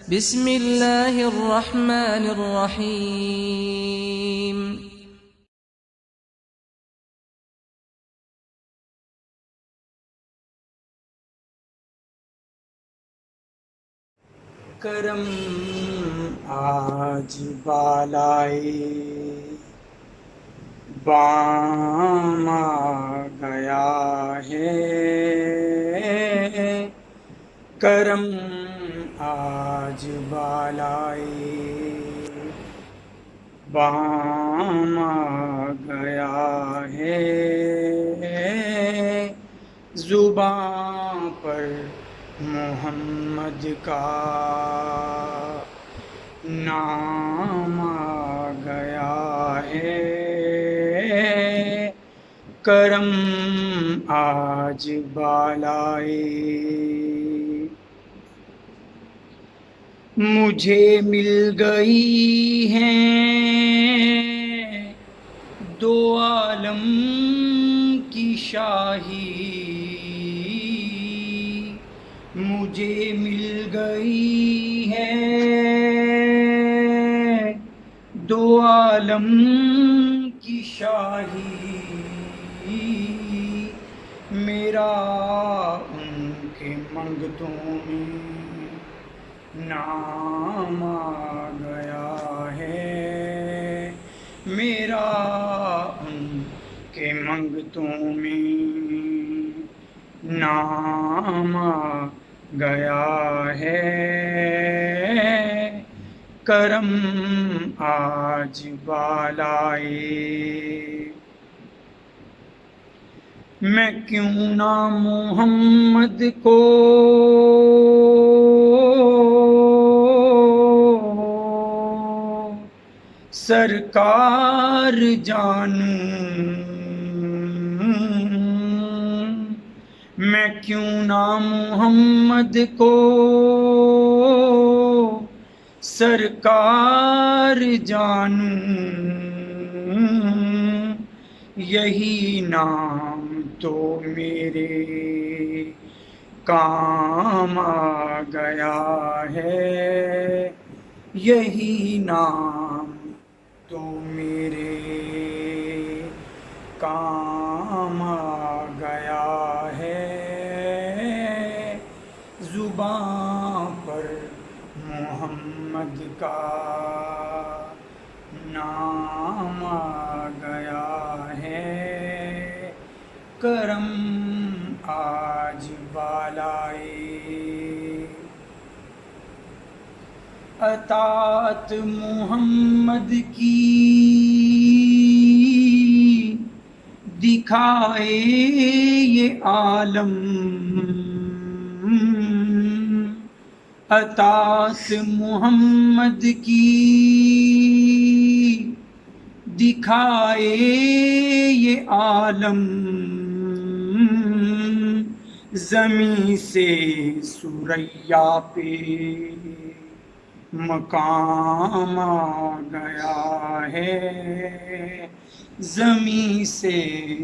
بسم اللہ الرحمن الرحیم. کرم آج بالائے بام آ گیا ہے. کرم آج بالائے بام آ گیا ہے. زباں پر محمد کا نام آ گیا ہے. کرم آج بالائے مجھے مل گئی ہیں دو عالم کی شاہی. مجھے مل گئی ہے دو عالم کی شاہی. میرا ان کے منگتوں میں نام آ گیا ہے. میرا ان کے منگتوں میں نام آ گیا ہے. کرم آج بالائے میں کیوں نہ محمد کو سرکار جانوں. میں کیوں نہ محمد کو سرکار جانوں. یہی نام تو میرے کام آ گیا ہے. یہی نام تو میرے کام آ گیا ہے. زباں پر محمد کا نام آ گیا ہے. کرم آج بالائے اطاعت محمد کی دکھائے یہ عالم. اطاعت محمد کی دکھائے یہ عالم. زمین سے ثریا پہ مقام آ گیا ہے. زمین سے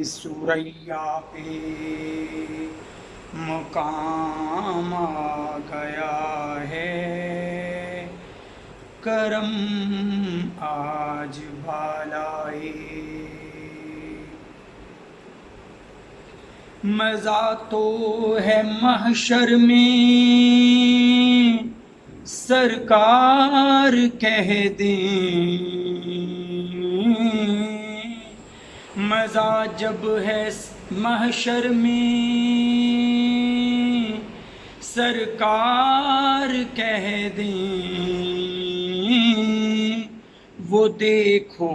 ثریا پہ مقام آ گیا ہے. کرم آج بالائے مزہ تو ہے محشر میں سرکار کہہ دیں. مزہ جب ہے محشر میں سرکار کہہ دیں. وہ دیکھو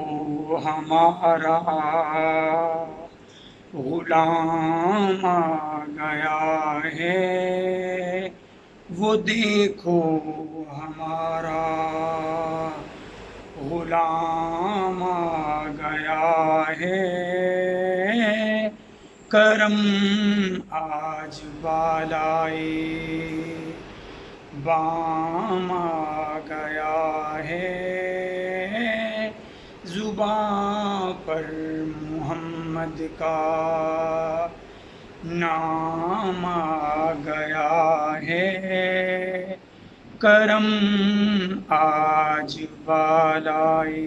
ہمارا غلام آ گیا ہے. وہ دیکھو ہمارا غلام آ گیا ہے. کرم آج بالائے بام آ گیا ہے. زباں پر محمد کا نام آ گیا ہے. کرم آج بالائے